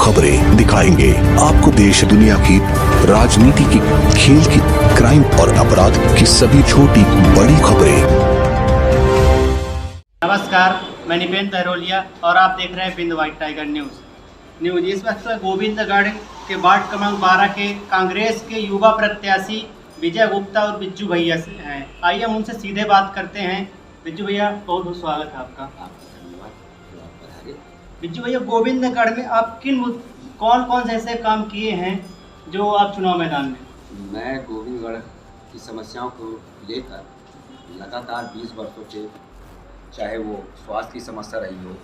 खबरें दिखाएंगे आपको देश दुनिया की, राजनीति की, खेल की, क्राइम और अपराध की सभी छोटी बड़ी खबरें। नमस्कार, मैं निपेन तहरोलिया और आप देख रहे हैं बिंद व्हाइट टाइगर न्यूज। इस वक्त गोविंदगढ़ के वार्ड क्रमांक 12 के कांग्रेस के युवा प्रत्याशी विजय गुप्ता और बिज्जू भैया से हैं। आइए हम उनसे सीधे बात करते हैं। बिज्जू भैया, बहुत बहुत स्वागत है आपका। बिज्जू भैया, गोविंदगढ़ में आप कौन कौन से ऐसे काम किए हैं जो आप चुनाव मैदान में? मैं गोविंदगढ़ की समस्याओं को लेकर लगातार 20 वर्षों से, चाहे वो स्वास्थ्य की समस्या रही हो,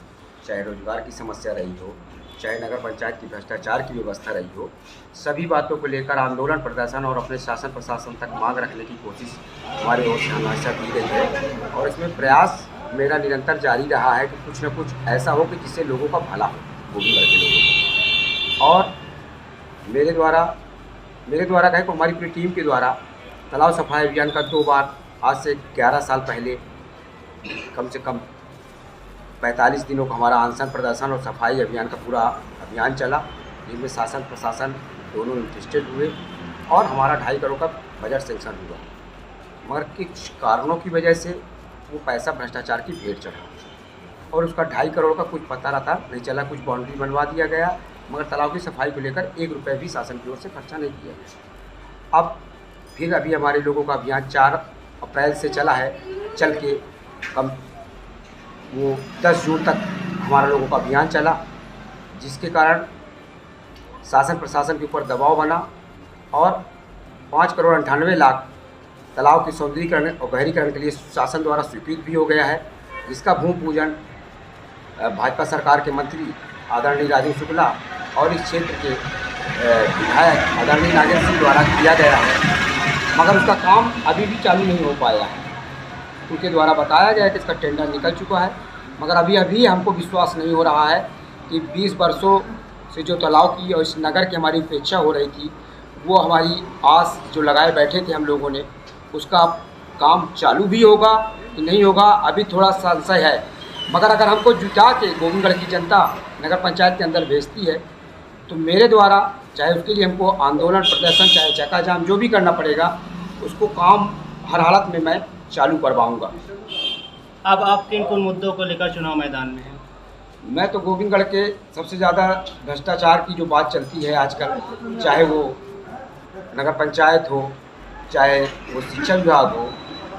चाहे रोजगार की समस्या रही हो, चाहे नगर पंचायत की भ्रष्टाचार की व्यवस्था रही हो, सभी बातों को लेकर आंदोलन, प्रदर्शन और अपने शासन प्रशासन तक मांग रखने की कोशिश हमारी ओर से हमेशा की गई है। और इसमें प्रयास मेरा निरंतर जारी रहा है कि कुछ न कुछ ऐसा हो कि जिससे लोगों का भला हो, गोविंदगढ़ के लोगों को। और मेरे द्वारा कहें तो हमारी पूरी टीम के द्वारा तालाब सफाई अभियान का 2 बार, आज से 11 साल पहले कम से कम 45 दिनों का हमारा अनशन, प्रदर्शन और सफाई अभियान का पूरा अभियान चला, जिसमें शासन प्रशासन दोनों इंटरेस्टेड हुए और हमारा 2.5 करोड़ का बजट सेंक्शन हुआ। मगर कुछ कारणों की वजह से वो पैसा भ्रष्टाचार की भेंट चढ़ा और उसका 2.5 करोड़ का कुछ पता रहता नहीं चला। कुछ बाउंड्री बनवा दिया गया, मगर तालाब की सफाई को लेकर 1 रुपये भी शासन की ओर से खर्चा नहीं किया गया। अब फिर अभी हमारे लोगों का अभियान 4 अप्रैल से चला है, चल के वो 10 जून तक हमारा लोगों का अभियान चला, जिसके कारण शासन प्रशासन के ऊपर दबाव बना और 5 करोड़ 98 लाख तालाब के सौंदर्यीकरण और गहरीकरण के लिए शासन द्वारा स्वीकृत भी हो गया है, जिसका भूमि पूजन भाजपा सरकार के मंत्री आदरणीय राजीव शुक्ला और इस क्षेत्र के विधायक आदरणीय नागेंद्र सिंह द्वारा किया गया है। मगर उसका काम अभी भी चालू नहीं हो पाया है। उनके द्वारा बताया गया है कि इसका टेंडर निकल चुका है, मगर अभी हमको विश्वास नहीं हो रहा है कि 20 वर्षों से जो तालाब की और इस नगर की हमारी उपेक्षा हो रही थी, वो हमारी आस जो लगाए बैठे थे हम लोगों ने, उसका काम चालू भी होगा कि नहीं होगा, अभी थोड़ा संशय है। मगर अगर हमको जुटा के गोविंदगढ़ की जनता नगर पंचायत के अंदर भेजती है, तो मेरे द्वारा चाहे उसके लिए हमको आंदोलन, प्रदर्शन, चाहे चक्का जाम जो भी करना पड़ेगा, उसको काम हर हालत में मैं चालू करवाऊँगा। अब आप किन मुद्दों को लेकर चुनाव मैदान में हैं? मैं तो गोविंदगढ़ के सबसे ज़्यादा भ्रष्टाचार की जो बात चलती है आजकल, चाहे वो नगर पंचायत हो, चाहे वो शिक्षा विभाग हो,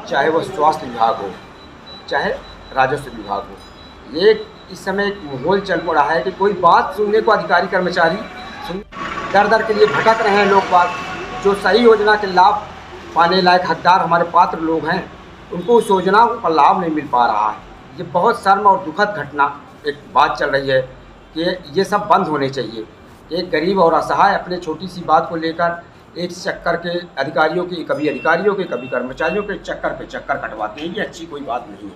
चाहे वो स्वास्थ्य विभाग हो, चाहे राजस्व विभाग हो, ये इस समय एक माहौल चल पड़ा है कि कोई बात सुनने को अधिकारी कर्मचारी दर दर के लिए भटक रहे हैं। लोग बात जो सही योजना के लाभ पाने लायक हकदार हमारे पात्र लोग हैं, उनको उस योजना का लाभ नहीं मिल पा रहा है। ये बहुत शर्म और दुखद घटना एक बात चल रही है कि ये सब बंद होने चाहिए। एक गरीब और असहाय अपने छोटी सी बात को लेकर एक चक्कर के कभी कर्मचारियों के चक्कर पे चक्कर कटवाते हैं। ये अच्छी कोई बात नहीं है।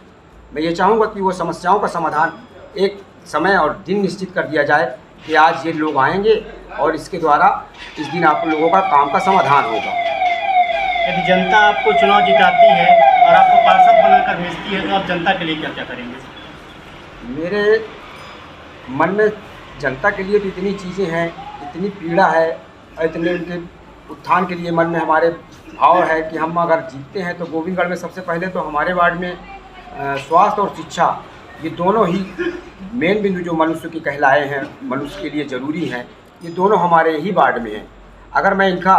मैं ये चाहूँगा कि वो समस्याओं का समाधान एक समय और दिन निश्चित कर दिया जाए कि आज ये लोग आएंगे और इसके द्वारा इस दिन आप लोगों का काम का समाधान होगा। यदि जनता आपको चुनाव जिताती है और आपको पार्षद बनाकर भेजती है, तो आप जनता के लिए क्या क्या करेंगे? मेरे मन में जनता के लिए तो इतनी चीज़ें हैं, इतनी पीड़ा है और इतने उनके उत्थान के लिए मन में हमारे भाव है कि हम अगर जीतते हैं तो गोविंदगढ़ में सबसे पहले तो हमारे वार्ड में स्वास्थ्य और शिक्षा, ये दोनों ही मेन बिंदु जो मनुष्य की कहलाए हैं, मनुष्य के लिए ज़रूरी हैं, ये दोनों हमारे ही वार्ड में हैं। अगर मैं इनका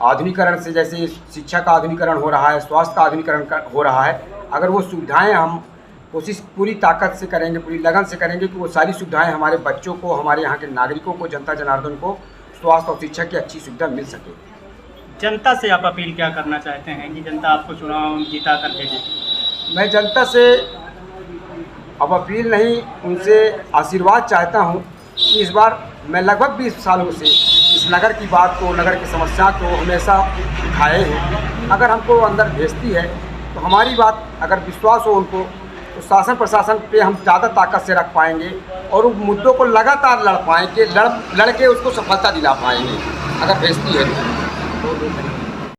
आधुनिकरण से, जैसे शिक्षा का आधुनिकरण हो रहा है, स्वास्थ्य का आधुनिकरण हो रहा है, अगर वो सुविधाएं हम कोशिश पूरी ताकत से करेंगे, पूरी लगन से करेंगे कि वो सारी सुविधाएं हमारे बच्चों को, हमारे यहाँ के नागरिकों को, जनता जनार्दन को स्वास्थ्य और शिक्षा की अच्छी सुविधा मिल सके। जनता से आप अपील क्या करना चाहते हैं कि जनता आपको चुनाव जिता कर भेजे? मैं जनता से अब अपील नहीं, उनसे आशीर्वाद चाहता हूँ कि इस बार मैं लगभग 20 सालों से इस नगर की बात को, नगर की समस्या को हमेशा उठाए हैं। अगर हमको अंदर भेजती है तो हमारी बात अगर विश्वास हो उनको, तो शासन प्रशासन पे हम ज़्यादा ताकत से रख पाएंगे और उन मुद्दों को लगातार लड़ के उसको सफलता दिला पाएंगे अगर भेजती है तो।